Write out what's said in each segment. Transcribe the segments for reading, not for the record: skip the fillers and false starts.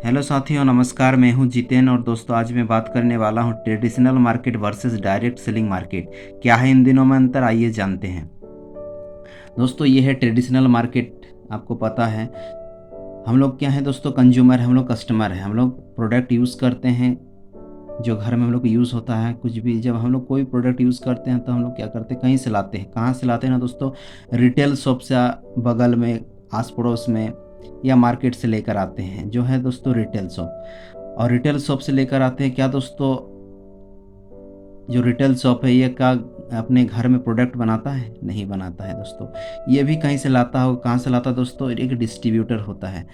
Hello साथियों, नमस्कार। मैं हूं जितेन और दोस्तों आज मैं बात करने वाला हूं traditional market versus direct selling market. क्या है इन दिनों में अंतर, आइए जानते हैं। दोस्तों ये है ट्रेडिशनल मार्केट। आपको पता है हम लोग क्या है दोस्तों, कंज्यूमर, हम लोग कस्टमर है। हम लोग प्रोडक्ट यूज़ करते हैं जो घर में हम लोग को यूज़ होता है। कुछ भी जब हम लोग कोई प्रोडक्ट यूज़ करते हैं तो हम लोग क्या करते हैं, कहीं से लाते हैं। कहाँ से लाते हैं ना दोस्तों, रिटेल शॉप से, बगल में, आस पड़ोस में, या मार्केट से लेकर आते हैं, जो है दोस्तों रिटेल शॉप। और रिटेल शॉप से लेकर आते हैं क्या दोस्तों, जो रिटेल शॉप है ये का अपने घर में प्रोडक्ट बनाता है? नहीं बनाता है दोस्तों। ये भी कहीं से लाता हो। कहाँ से लाता है दोस्तों? एक डिस्ट्रीब्यूटर होता है।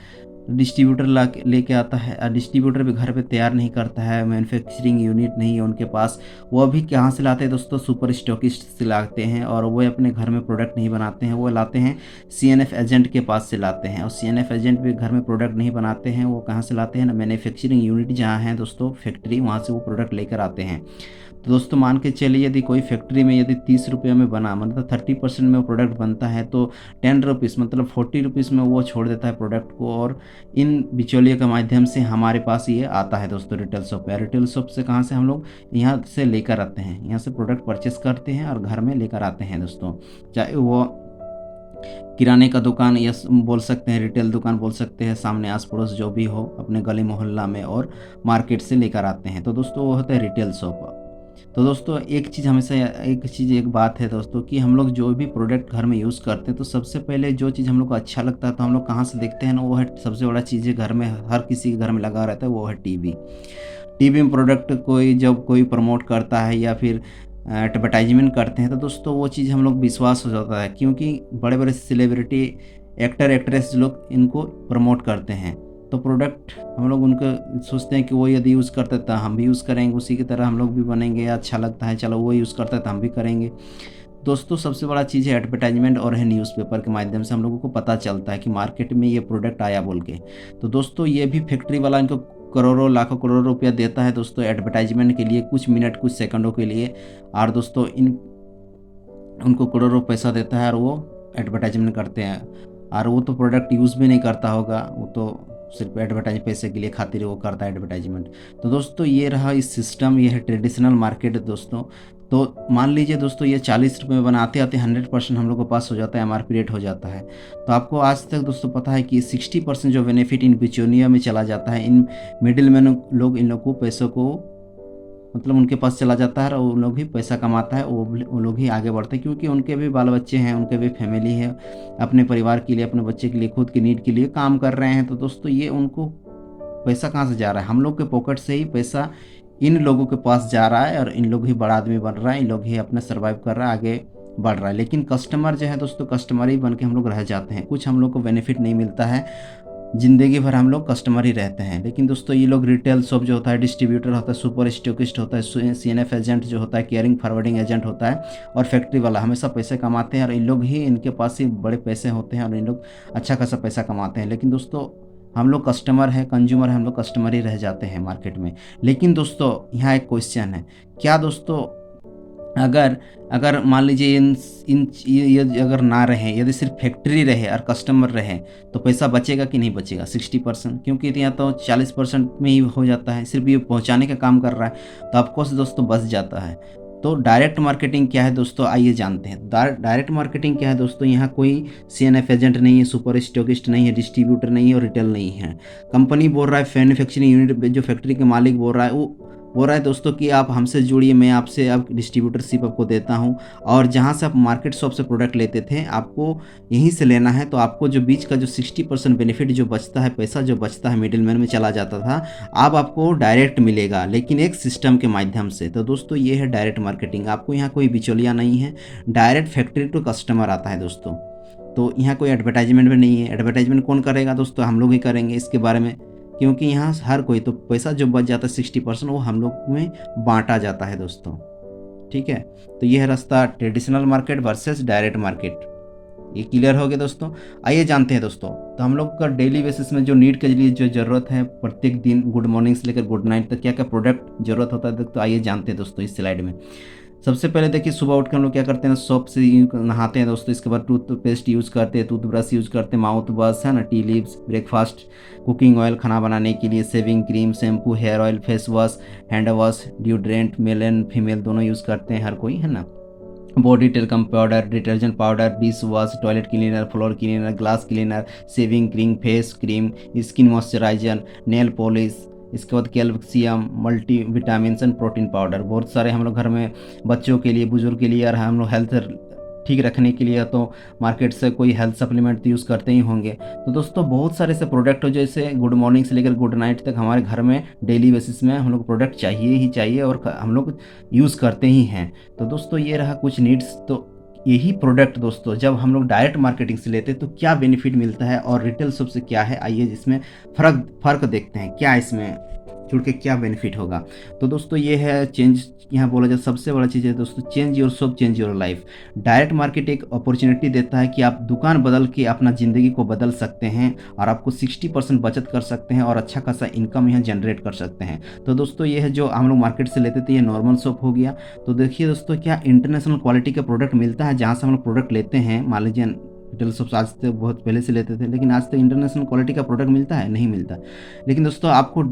डिस्ट्रीब्यूटर ला के लेके आता है, और डिस्ट्रीब्यूटर भी घर पे तैयार नहीं करता है। मैन्युफैक्चरिंग यूनिट नहीं है उनके पास। वो भी कहाँ से लाते हैं दोस्तों? सुपर स्टॉकिस्ट से लाते हैं। और वो अपने घर में प्रोडक्ट नहीं बनाते हैं, वो लाते हैं सीएनएफ एजेंट के पास से लाते हैं। और सीएनएफ एजेंट भी घर में प्रोडक्ट नहीं बनाते हैं। वो कहाँ से लाते हैं ना, मैन्युफैक्चरिंग यूनिट जहाँ है दोस्तों, फैक्ट्री, वहाँ से वो प्रोडक्ट लेकर आते हैं। तो दोस्तों मान के चलिए, यदि कोई फैक्ट्री में यदि 30 रुपये में बना, मतलब 30% में वो प्रोडक्ट बनता है, तो 10 रुपीज़ मतलब 40 रुपीज़ में वो छोड़ देता है प्रोडक्ट को। और इन बिचौलियों के माध्यम से हमारे पास ये आता है दोस्तों रिटेल शॉप पे। रिटेल शॉप से कहाँ से हम लोग यहाँ से लेकर आते हैं, यहाँ से प्रोडक्ट परचेस करते हैं और घर में लेकर आते हैं दोस्तों। चाहे वो किराने का दुकान या बोल सकते हैं, रिटेल दुकान बोल सकते हैं, सामने आस पड़ोस जो भी हो, अपने गली मोहल्ला में, और मार्केट से लेकर आते हैं। तो दोस्तों वो होता है रिटेल शॉप। तो दोस्तों एक चीज़ हमेशा, एक बात है दोस्तों, कि हम लोग जो भी प्रोडक्ट घर में यूज़ करते हैं तो सबसे पहले जो चीज़ हम लोग को अच्छा लगता है तो हम लोग कहाँ से देखते हैं ना, वो है सबसे बड़ा चीज़ है, घर में हर किसी के घर में लगा रहता है, वो है टीवी। टीवी में प्रोडक्ट कोई जब कोई प्रमोट करता है या फिर एडवर्टाइजमेंट करते हैं तो दोस्तों वो चीज़ हम लोग विश्वास हो जाता है, क्योंकि बड़े बड़े सेलिब्रिटी, एक्टर एक्ट्रेस लोग इनको प्रमोट करते हैं। तो प्रोडक्ट हम लोग उनको सोचते हैं कि वो यदि यूज़ करते हैं तो हम भी यूज़ करेंगे, उसी की तरह हम लोग भी बनेंगे। अच्छा लगता है, चलो वो यूज़ करता है तो हम भी करेंगे। दोस्तों सबसे बड़ा चीज़ है एडवर्टाइजमेंट, और है न्यूज़पेपर के माध्यम से हम लोगों को पता चलता है कि मार्केट में ये प्रोडक्ट आया बोल के। तो दोस्तों ये भी फैक्ट्री वाला इनको करोड़ों लाखों करोड़ों रुपया देता है दोस्तों एडवर्टाइजमेंट के लिए, कुछ मिनट कुछ सेकंडों के लिए। और दोस्तों उनको करोड़ों पैसा देता है और वो एडवर्टाइजमेंट करते हैं। और वो तो प्रोडक्ट यूज़ भी नहीं करता होगा, वो तो सिर्फ एडवर्टाइज पैसे के लिए खातिर वो करता है एडवर्टाइजमेंट। तो दोस्तों ये रहा इस सिस्टम, ये है ट्रेडिशनल मार्केट दोस्तों। तो मान लीजिए दोस्तों ये 40 रुपये में बनाते आते 100% हम लोग के पास हो जाता है, एमआरपी रेट हो जाता है। तो आपको आज तक दोस्तों पता है कि 60% जो बेनिफिट इन बिचौलियों में चला जाता है, इन मिडिल मैन लोग, इन लोग को पैसों को, मतलब उनके पास चला जाता है और वो लोग भी पैसा कमाता है। वो लोग ही आगे बढ़ते हैं, क्योंकि उनके भी बाल बच्चे हैं, उनके भी फैमिली है, अपने परिवार के लिए, अपने बच्चे के लिए, खुद की नीड के लिए काम कर रहे हैं। तो दोस्तों ये उनको पैसा कहाँ से जा रहा है? हम लोग के पॉकेट से ही पैसा इन लोगों के पास जा रहा है, और इन लोग ही बड़ा आदमी बन रहा है, इन लोग ही अपना सर्वाइव कर रहा है, आगे बढ़ रहा है। लेकिन कस्टमर जो है दोस्तों, कस्टमर ही बन के हम लोग रह जाते हैं। कुछ हम लोग को बेनिफिट नहीं मिलता है, ज़िंदगी भर हम लोग कस्टमर ही रहते हैं। लेकिन दोस्तों ये लोग रिटेल शॉप जो होता है, डिस्ट्रीब्यूटर होता है, सुपर स्टॉकिस्ट होता है, सीएनएफ एजेंट जो होता है, केयरिंग फॉरवर्डिंग एजेंट होता है, और फैक्ट्री वाला हमेशा पैसे कमाते हैं। और इन लोग ही, इनके पास ही बड़े पैसे होते हैं और इन लोग अच्छा खासा पैसा कमाते हैं। लेकिन दोस्तों हम लोग कस्टमर है, कंज्यूमर है, हम लोग कस्टमर ही रह जाते हैं मार्केट में। लेकिन दोस्तों यहाँ एक क्वेश्चन है, क्या दोस्तों अगर अगर मान लीजिए ये अगर ना रहे, यदि सिर्फ फैक्ट्री रहे और कस्टमर रहे, तो पैसा बचेगा कि नहीं बचेगा? 60%, क्योंकि यहाँ तो 40% में ही हो जाता है, सिर्फ ये पहुँचाने का काम कर रहा है, तो आपको दोस्तों बच जाता है। तो डायरेक्ट मार्केटिंग क्या है दोस्तों, आइए जानते हैं। डायरेक्ट मार्केटिंग क्या है दोस्तों? यहाँ कोई सीएनएफ एजेंट नहीं है, सुपर स्टॉकिस्ट नहीं है, डिस्ट्रीब्यूटर नहीं है और रिटेल नहीं है। कंपनी बोल रहा है, मैन्युफैक्चरिंग यूनिट जो फैक्ट्री के मालिक बोल रहा है, वो बोल रहा है दोस्तों कि आप हमसे जुड़िए, मैं आपसे अब डिस्ट्रीब्यूटरशिप आपको देता हूँ। और जहाँ से आप मार्केट शॉप से प्रोडक्ट लेते थे, आपको यहीं से लेना है। तो आपको जो बीच का जो 60% बेनिफिट जो बचता है, पैसा जो बचता है, मिडिल मैन में चला जाता था, अब आपको डायरेक्ट मिलेगा, लेकिन एक सिस्टम के माध्यम से। तो दोस्तों ये है डायरेक्ट मार्केटिंग। आपको यहाँ कोई बिचौलिया नहीं है, डायरेक्ट फैक्ट्री टू कस्टमर आता है दोस्तों। तो यहाँ कोई एडवर्टाइजमेंट भी नहीं है। एडवर्टाइजमेंट कौन करेगा दोस्तों? हम लोग ही करेंगे इसके बारे में, क्योंकि यहाँ हर कोई, तो पैसा जो बच जाता है 60% वो हम लोग में बांटा जाता है दोस्तों। ठीक है, तो ये है रास्ता traditional market versus direct market. ये क्लियर हो गया दोस्तों। आइए जानते हैं दोस्तों, तो हम लोग का डेली बेसिस में जो नीड के लिए जो ज़रूरत है, प्रत्येक दिन गुड मॉर्निंग से लेकर गुड नाइट तक क्या क्या प्रोडक्ट ज़रूरत होता है, तो आइए जानते हैं दोस्तों इस स्लाइड में। सबसे पहले देखिए सुबह उठ के हम लोग क्या करते हैं, सोप से नहाते हैं दोस्तों। इसके बाद टूथपेस्ट यूज़ करते हैं, टूथब्रश यूज़ करते हैं, माउथ वॉश है ना, tea leaves, breakfast, cooking oil खाना बनाने के लिए, shaving cream, shampoo, hair oil, face wash, hand wash, deodorant, male and female दोनों यूज़ करते हैं हर कोई, है ना। Body talcum powder, detergent powder, dish wash, toilet cleaner, floor cleaner, glass cleaner, shaving cream, face cream, skin moisturiser, nail polish, इसके बाद calcium, multi vitamin and protein powder. बहुत सारे हम लोग घर में बच्चों के लिए, बुजुर्ग के लिए और हम लोग हेल्थ ठीक रखने के लिए तो मार्केट से कोई हेल्थ सप्लीमेंट यूज़ करते ही होंगे। तो दोस्तों बहुत सारे ऐसे प्रोडक्ट हो जैसे गुड मॉर्निंग से लेकर गुड नाइट तक हमारे घर में डेली बेसिस में हम लोग प्रोडक्ट चाहिए ही चाहिए और हम लोग यूज़ करते ही हैं। तो दोस्तों ये रहा कुछ नीड्स। तो यही प्रोडक्ट दोस्तों जब हम लोग डायरेक्ट मार्केटिंग से लेते हैं तो क्या बेनिफिट मिलता है और रिटेल शॉप से क्या है, आइए जिसमें फ़र्क देखते हैं, क्या इसमें जुड़ के क्या बेनिफिट होगा। तो दोस्तों ये है चेंज, यहाँ बोला जाए सबसे बड़ा चीज़ है दोस्तों, change your shop change your life. Direct market एक अपॉर्चुनिटी देता है कि आप दुकान बदल के अपना ज़िंदगी को बदल सकते हैं और आपको 60% बचत कर सकते हैं और अच्छा खासा इनकम यहाँ जनरेट कर सकते हैं। तो दोस्तों ये है जो हम लोग मार्केट से लेते थे, ये नॉर्मल शॉप हो गया। तो देखिए दोस्तों क्या इंटरनेशनल क्वालिटी का प्रोडक्ट मिलता है जहाँ से हम लोग प्रोडक्ट लेते हैं। मान लीजिए रिटेल शॉप्स आज तक बहुत पहले से लेते थे, लेकिन आज तक इंटरनेशनल क्वालिटी का प्रोडक्ट मिलता है, नहीं मिलता। लेकिन दोस्तों आपको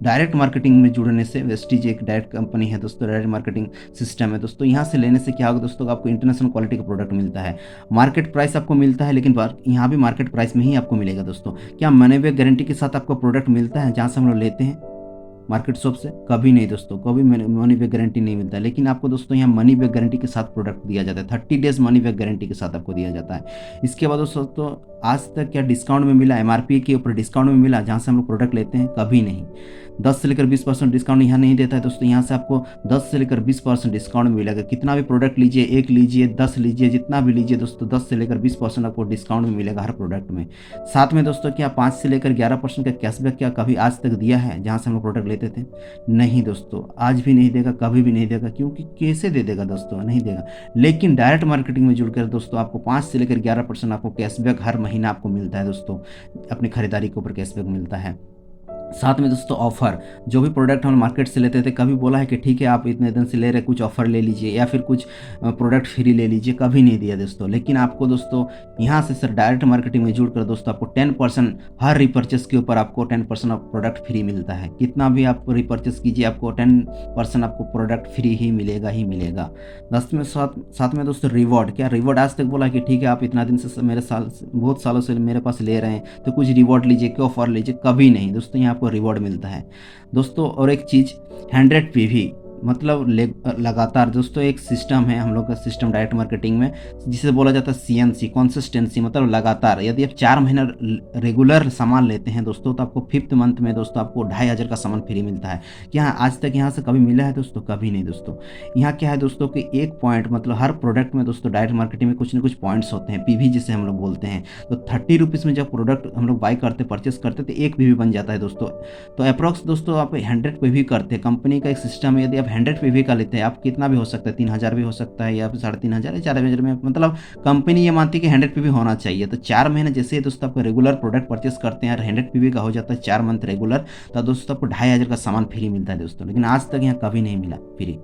डायरेक्ट मार्केटिंग में जुड़ने से, वेस्टीज एक डायरेक्ट कंपनी है दोस्तों, डायरेक्ट मार्केटिंग सिस्टम है दोस्तों, यहाँ से लेने से क्या होगा दोस्तों, आपको इंटरनेशनल क्वालिटी का प्रोडक्ट मिलता है। मार्केट प्राइस आपको मिलता है, लेकिन यहाँ भी मार्केट प्राइस में ही आपको मिलेगा दोस्तों। क्या मनी बैक गारंटी के साथ आपको प्रोडक्ट मिलता है जहाँ से हम लोग लेते हैं मार्केट शॉप से? कभी नहीं दोस्तों, कभी मनी बैक गारंटी नहीं मिलता। लेकिन आपको दोस्तों यहाँ मनी बैक गारंटी के साथ प्रोडक्ट दिया जाता है, 30 डेज मनी बैक गारंटी के साथ आपको दिया जाता है। इसके बाद दोस्तों आज तक क्या डिस्काउंट में मिला, एमआरपी के ऊपर डिस्काउंट में मिला जहाँ से हम लोग प्रोडक्ट लेते हैं? कभी नहीं। 10 से लेकर 20% डिस्काउंट यहाँ नहीं देता है दोस्तों, यहाँ से आपको 10 से लेकर 20% डिस्काउंट मिलेगा। कितना भी प्रोडक्ट लीजिए, 1 लीजिए, 10 लीजिए, जितना भी लीजिए दोस्तों, 10 से लेकर 20% आपको डिस्काउंट में मिलेगा हर प्रोडक्ट में। साथ में दोस्तों क्या 5 से लेकर 11% का कैशबैक क्या कभी आज तक दिया है जहाँ से हम लोग प्रोडक्ट लेते थे? नहीं दोस्तों, आज भी नहीं देगा, कभी भी नहीं देगा। क्योंकि कैसे दे देगा दोस्तों, नहीं देगा। लेकिन डायरेक्ट मार्केटिंग में जुड़कर दोस्तों आपको 5 से लेकर 11% आपको कैशबैक हर महीना आपको मिलता है दोस्तों, अपनी खरीदारी के ऊपर कैशबैक मिलता है। साथ में दोस्तों ऑफर, जो भी प्रोडक्ट हम मार्केट से लेते थे, कभी बोला है कि ठीक है आप इतने दिन से ले रहे कुछ ऑफर ले लीजिए या फिर कुछ प्रोडक्ट फ्री ले लीजिए? कभी नहीं दिया दोस्तों। लेकिन आपको दोस्तों यहाँ से सर डायरेक्ट मार्केटिंग में जुड़कर दोस्तों आपको 10% हर रिपर्चेस के ऊपर आपको 10% ऑफ प्रोडक्ट फ्री मिलता है। कितना भी आप रिपर्चेस कीजिए आपको 10% आपको प्रोडक्ट फ्री ही मिलेगा ही मिलेगा। साथ में दोस्तों रिवॉर्ड, क्या रिवॉर्ड आज तक बोला कि ठीक है आप इतना दिन से बहुत सालों से मेरे पास ले रहे हैं तो कुछ रिवॉर्ड लीजिए, क्या ऑफर लीजिए? कभी नहीं दोस्तों, यहाँ आपको रिवॉर्ड मिलता है दोस्तों। और एक चीज़ 100 PV मतलब लगातार दोस्तों एक सिस्टम है हम लोग का, सिस्टम डायरेक्ट मार्केटिंग में जिसे बोला जाता है CNC, कंसिस्टेंसी, मतलब लगातार। यदि आप 4 महीना रेगुलर सामान लेते हैं दोस्तों तो आपको 5th मंथ में दोस्तों आपको 2500 का सामान फ्री मिलता है। क्या आज तक यहाँ से कभी मिला है दोस्तों? कभी नहीं दोस्तों। यहाँ क्या है दोस्तों कि एक पॉइंट, मतलब हर प्रोडक्ट में दोस्तों डायरेक्ट मार्केटिंग में कुछ ना कुछ पॉइंट्स होते हैं, PV जिसे हम लोग बोलते हैं। तो 30 रुपीज़ में जब प्रोडक्ट हम लोग बाई करते, परचेस करते तो 1 PV बन जाता है दोस्तों। तो अप्रॉक्स दोस्तों आप 100 PV करते हैं। कंपनी का एक सिस्टम है, यदि आप 100 PV का लेते हैं, आप कितना भी हो सकता है, 3000 भी हो सकता है या फिर 3500 या 4000 में, मतलब कंपनी ये मानती है कि 100 PV होना चाहिए। तो 4 महीने जैसे ही दोस्तों आपको रेगुलर प्रोडक्ट परचेस करते हैं और 100 PV का हो जाता है 4 मंथ रेगुलर, तो दोस्तों आपको 2500 का सामान फ्री मिलता है दोस्तों। लेकिन आज तक यहाँ कभी नहीं मिला फ्री।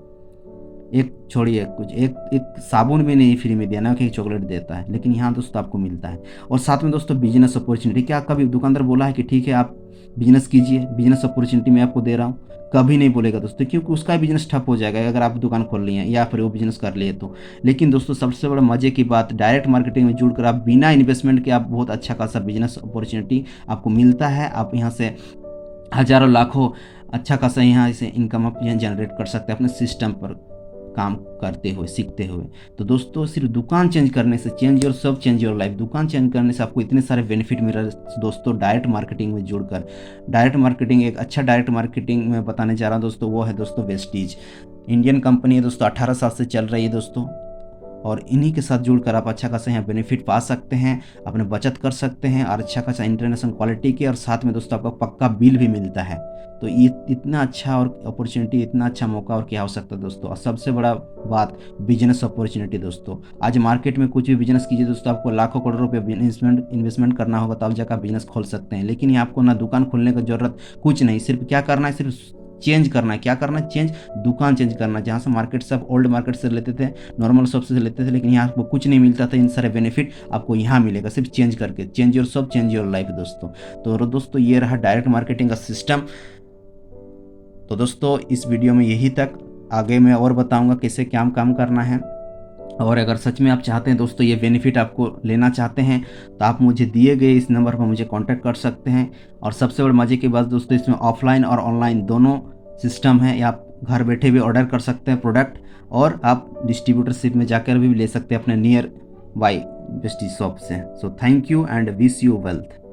एक छोड़िए कुछ, एक साबुन भी नहीं फ्री में दिया, ना कि चॉकलेट देता है, लेकिन यहाँ दोस्तों आपको मिलता है। और साथ में दोस्तों बिजनेस अपॉर्चुनिटी, क्या कभी दुकानदार बोला है कि ठीक है आप बिजनेस कीजिए, बिजनेस अपॉर्चुनिटी मैं आपको दे रहा हूँ? कभी नहीं बोलेगा दोस्तों, क्योंकि उसका बिजनेस ठप हो जाएगा अगर आप दुकान खोल लिए या फिर वो बिजनेस कर लिए तो। लेकिन दोस्तों सबसे बड़ा मजे की बात, डायरेक्ट मार्केटिंग में जुड़कर आप बिना इन्वेस्टमेंट के आप बहुत अच्छा खासा बिजनेस अपॉर्चुनिटी आपको मिलता है। आप यहाँ से हज़ारों लाखों अच्छा खासा यहाँ से इनकम आप यहाँ जनरेट कर सकते हैं अपने सिस्टम पर काम करते हुए, सीखते हुए। तो दोस्तों सिर्फ दुकान चेंज करने से, चेंज योर सब चेंज योर लाइफ, दुकान चेंज करने से आपको इतने सारे बेनिफिट मिल रहे हैं दोस्तों डायरेक्ट मार्केटिंग में जुड़कर। डायरेक्ट मार्केटिंग, एक अच्छा डायरेक्ट मार्केटिंग में बताने जा रहा हूँ दोस्तों, वो है दोस्तों वेस्टीज। इंडियन कंपनी है दोस्तों, 18 साल से चल रही है दोस्तों, और इन्हीं के साथ जुड़कर आप अच्छा खासा यहाँ बेनिफिट पा सकते हैं, अपने बचत कर सकते हैं और अच्छा खासा इंटरनेशनल क्वालिटी के, और साथ में दोस्तों आपका पक्का बिल भी मिलता है। तो ये इतना अच्छा और अपॉर्चुनिटी, इतना अच्छा मौका और क्या हो सकता है दोस्तों। और सबसे बड़ा बात, बिजनेस अपॉर्चुनिटी दोस्तों। आज मार्केट में कुछ भी बिजनेस कीजिए दोस्तों, आपको लाखों करोड़ों रुपये इन्वेस्टमेंट करना होगा तब जाकर बिजनेस खोल सकते हैं। लेकिन ये आपको ना दुकान खोलने की जरूरत कुछ नहीं, सिर्फ क्या करना है, सिर्फ चेंज करना है। क्या करना है? चेंज, दुकान चेंज करना है। जहाँ से मार्केट से आप ओल्ड मार्केट से लेते थे, नॉर्मल शॉप से लेते थे, लेकिन यहाँ आपको कुछ नहीं मिलता था, इन सारे बेनिफिट आपको यहाँ मिलेगा सिर्फ चेंज करके। Change your shop, change your life दोस्तों। तो दोस्तों ये रहा डायरेक्ट मार्केटिंग का सिस्टम। तो दोस्तों इस वीडियो में यही तक, आगे मैं और बताऊंगा कैसे क्या काम करना है। और अगर सच में आप चाहते हैं दोस्तों, ये बेनिफिट आपको लेना चाहते हैं, तो आप मुझे दिए गए इस नंबर पर मुझे कांटेक्ट कर सकते हैं। और सबसे बड़ी मज़े की बात दोस्तों, इसमें ऑफलाइन और ऑनलाइन दोनों सिस्टम है। या आप घर बैठे भी ऑर्डर कर सकते हैं प्रोडक्ट, और आप डिस्ट्रीब्यूटरशिप में जाकर भी ले सकते हैं अपने नियर बाई बेस्ट शॉप से। So thank you and wish you wealth.